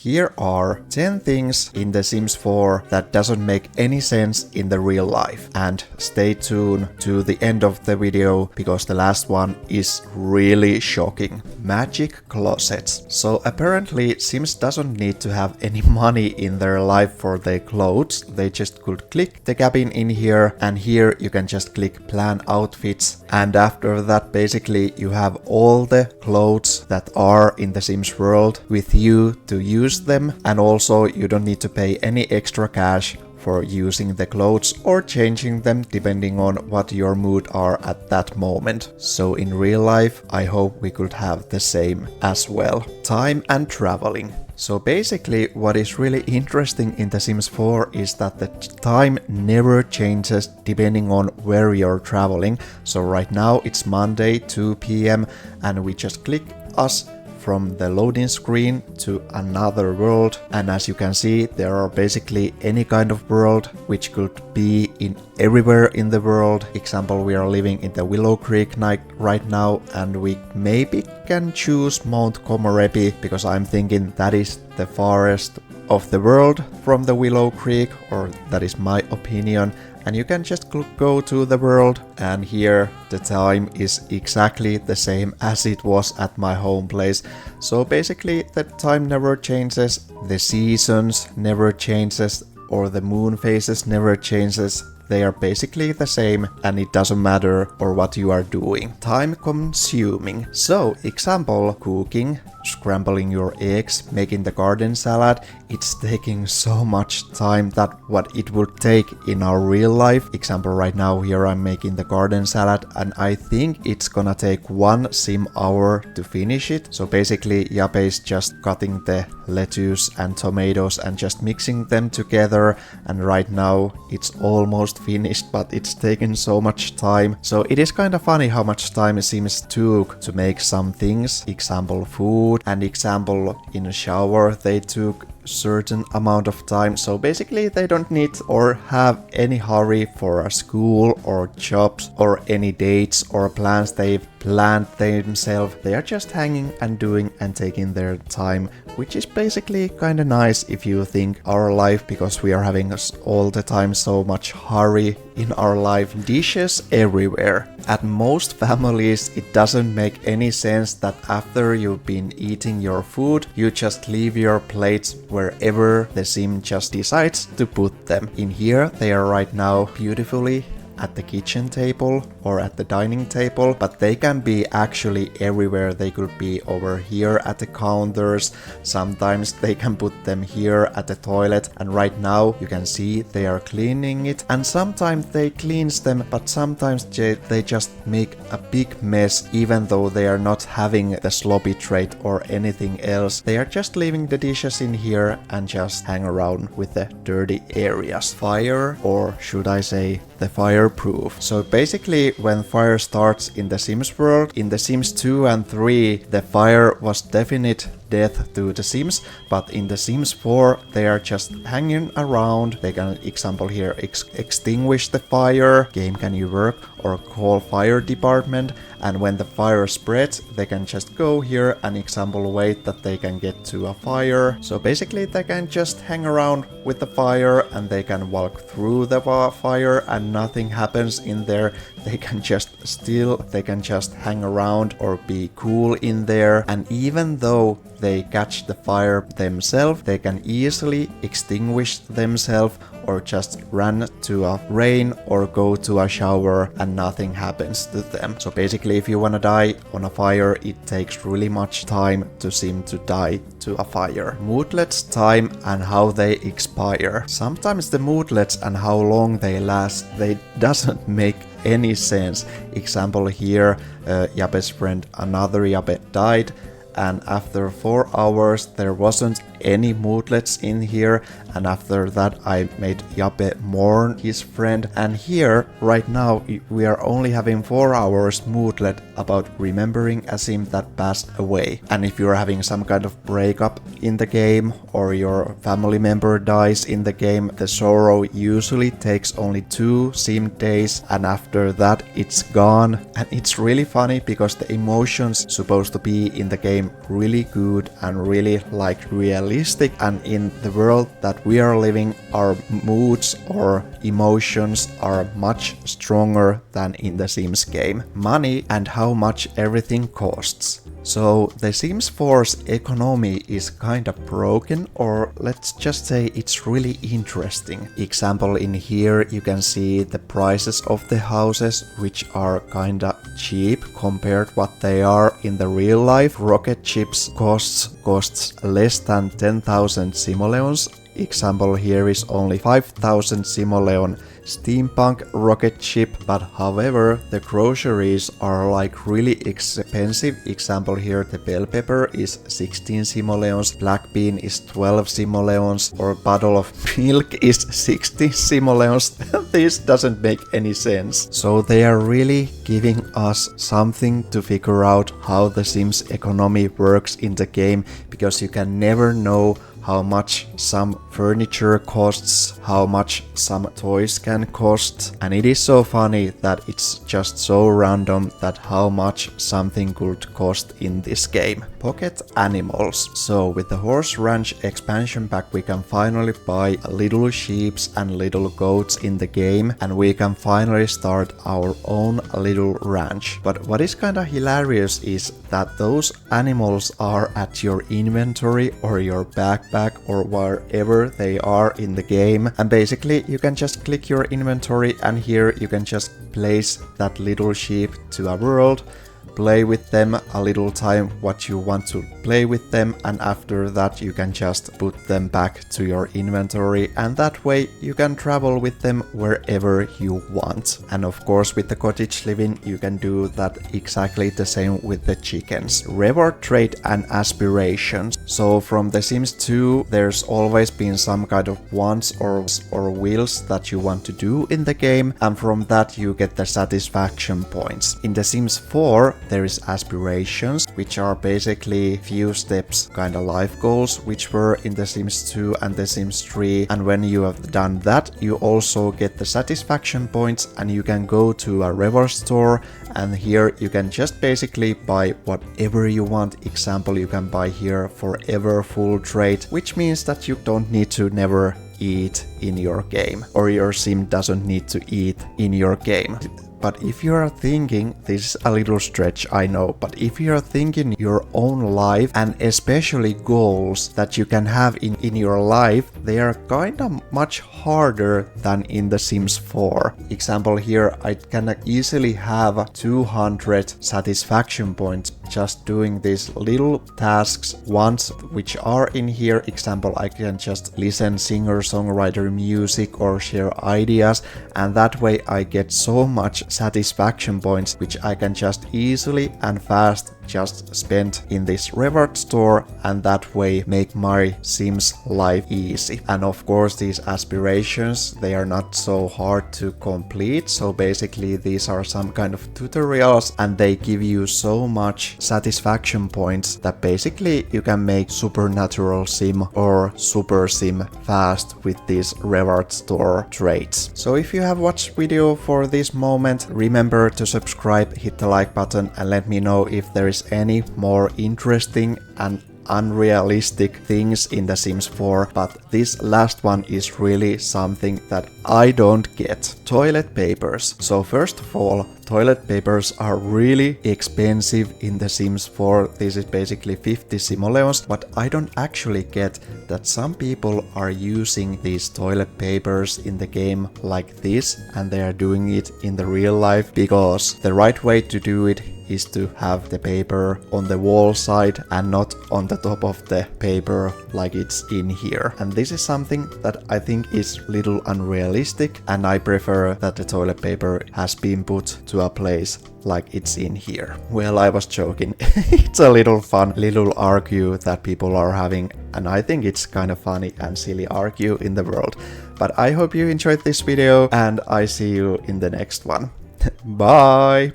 Here are 10 things in The Sims 4 that doesn't make any sense in the real life. And stay tuned to the end of the video because the last one is really shocking. Magic closets. So apparently Sims doesn't need to have any money in their life for their clothes. They just could click the cabin in here, and here you can just click plan outfits, and after that basically you have all the clothes that are in the Sims world with you to use them, and also you don't need to pay any extra cash for using the clothes or changing them depending on what your mood are at that moment. So in real life I hope we could have the same as well. Time and traveling. So basically what is really interesting in The Sims 4 is that the time never changes depending on where you're traveling. So right now it's Monday 2 p.m. and we just click us from the loading screen to another world, and as you can see there are basically any kind of world which could be in everywhere in the world. Example, we are living in the Willow Creek right now, and we maybe can choose Mount Komorebi because I'm thinking that is the farthest of the world from the Willow Creek, or that is my opinion. And you can just go to the world, and here the time is exactly the same as it was at my home place. So basically the time never changes, the seasons never changes, or the moon phases never changes. They are basically the same, and it doesn't matter or what you are doing. Time consuming. So example, cooking, scrambling your eggs, making the garden salad. It's taking so much time that what it would take in our real life. Example, right now here I'm making the garden salad, and I think it's gonna take 1 sim hour to finish it. So basically Yape is just cutting the lettuce and tomatoes and just mixing them together, and right now it's almost finished, but it's taken so much time. So it is kind of funny how much time Sims took to make some things. Example, food, and example, in a shower they took certain amount of time. So basically they don't need or have any hurry for a school or jobs or any dates or plans they've planned themselves. They are just hanging and doing and taking their time, which is basically kind of nice if you think our life, because we are having all the time so much hurry in our life. Dishes everywhere. At most families it doesn't make any sense that after you've been eating your food you just leave your plates wherever the sim just decides to put them. In here they are right now beautifully at the kitchen table or at the dining table, but they can be actually everywhere. They could be over here at the counters, sometimes they can put them here at the toilet, and right now you can see they are cleaning it, and sometimes they cleans them, but sometimes they just make a big mess even though they are not having the sloppy trait or anything else. They are just leaving the dishes in here and just hang around with the dirty areas. Fire, or should I say the fireproof. So basically when fire starts in the Sims world, in the Sims 2 and 3 the fire was definite death to the Sims, but in the Sims 4 they are just hanging around. They can, example here, extinguish the fire, game can you work, or call fire department, and when the fire spreads they can just go here and example wait that they can get to a fire. So basically they can just hang around with the fire and they can walk through the fire and nothing happens in there. They can just hang around or be cool in there, and even though they catch the fire themselves, they can easily extinguish themselves or just run to a rain or go to a shower and nothing happens to them. So basically if you wanna die on a fire it takes really much time to sim to die to a fire. Moodlets, time and how they expire. Sometimes the moodlets and how long they last, they doesn't make any sense. Example here, Yape's friend, another Yape died, and after 4 hours there wasn't any moodlets in here, and after that I made Yape mourn his friend, and here right now we are only having 4 hours moodlet about remembering a sim that passed away. And if you're having some kind of breakup in the game or your family member dies in the game, the sorrow usually takes only 2 sim days, and after that it's gone. And it's really funny because the emotions supposed to be in the game really good and really like realistic realistic, and in the world that we are living, our moods or emotions are much stronger than in the Sims game. Money and how much everything costs. So the Sims 4's economy is kinda broken, or let's just say it's really interesting. Example, in here you can see the prices of the houses, which are kinda cheap compared what they are in the real life. Rocket ships costs less than 10,000 simoleons. Example here is only 5,000 simoleon steampunk rocket ship, but however the groceries are like really expensive. Example here, the bell pepper is 16 simoleons, black bean is 12 simoleons, or a bottle of milk is 16 simoleons. This doesn't make any sense. So they are really giving us something to figure out how the Sims economy works in the game, because you can never know how much some furniture costs, how much some toys can cost, and it is so funny that it's just so random that how much something could cost in this game. Pocket animals. So with the horse ranch expansion pack we can finally buy little sheeps and little goats in the game, and we can finally start our own little ranch. But what is kinda hilarious is that those animals are at your inventory or your backpack or wherever they are in the game, and basically you can just click your inventory and here you can just place that little sheep to a world, play with them a little time what you want to play with them, and after that you can just put them back to your inventory, and that way you can travel with them wherever you want. And of course with the cottage living you can do that exactly the same with the chickens. Reward trade and aspirations. So from The Sims 2 there's always been some kind of wants or wills that you want to do in the game, and from that you get the satisfaction points. In The Sims 4 there is aspirations, which are basically few steps kinda life goals, which were in The Sims 2 and The Sims 3, and when you have done that you also get the satisfaction points, and you can go to a reward store, and here you can just basically buy whatever you want. Example, you can buy here forever full trade, which means that you don't need to never eat in your game, or your sim doesn't need to eat in your game. But if you are thinking, this is a little stretch, I know, but if you are thinking your own life and especially goals that you can have in your life, they are kinda much harder than in The Sims 4. Example here, I can easily have 200 satisfaction points just doing these little tasks once, which are in here. Example, I can just listen singer-songwriter music or share ideas, and that way I get so much satisfaction points which I can just easily and fast just spend in this reward store, and that way make my Sims life easy. And of course these aspirations, they are not so hard to complete, so basically these are some kind of tutorials and they give you so much satisfaction points that basically you can make supernatural sim or super sim fast with these reward store trades. So if you have watched video for this moment, remember to subscribe, hit the like button, and let me know if there is any more interesting and unrealistic things in The Sims 4, but this last one is really something that I don't get. Toilet papers. So first of all, toilet papers are really expensive in The Sims 4. This is basically 50 simoleons, but I don't actually get that some people are using these toilet papers in the game like this, and they are doing it in the real life, because the right way to do it is to have the paper on the wall side and not on the top of the paper like it's in here. And this is something that I think is little unrealistic, and I prefer that the toilet paper has been put to a place like it's in here. Well, I was joking. It's a little fun little argue that people are having, and I think it's kind of funny and silly argue in the world. But I hope you enjoyed this video, and I see you in the next one. Bye!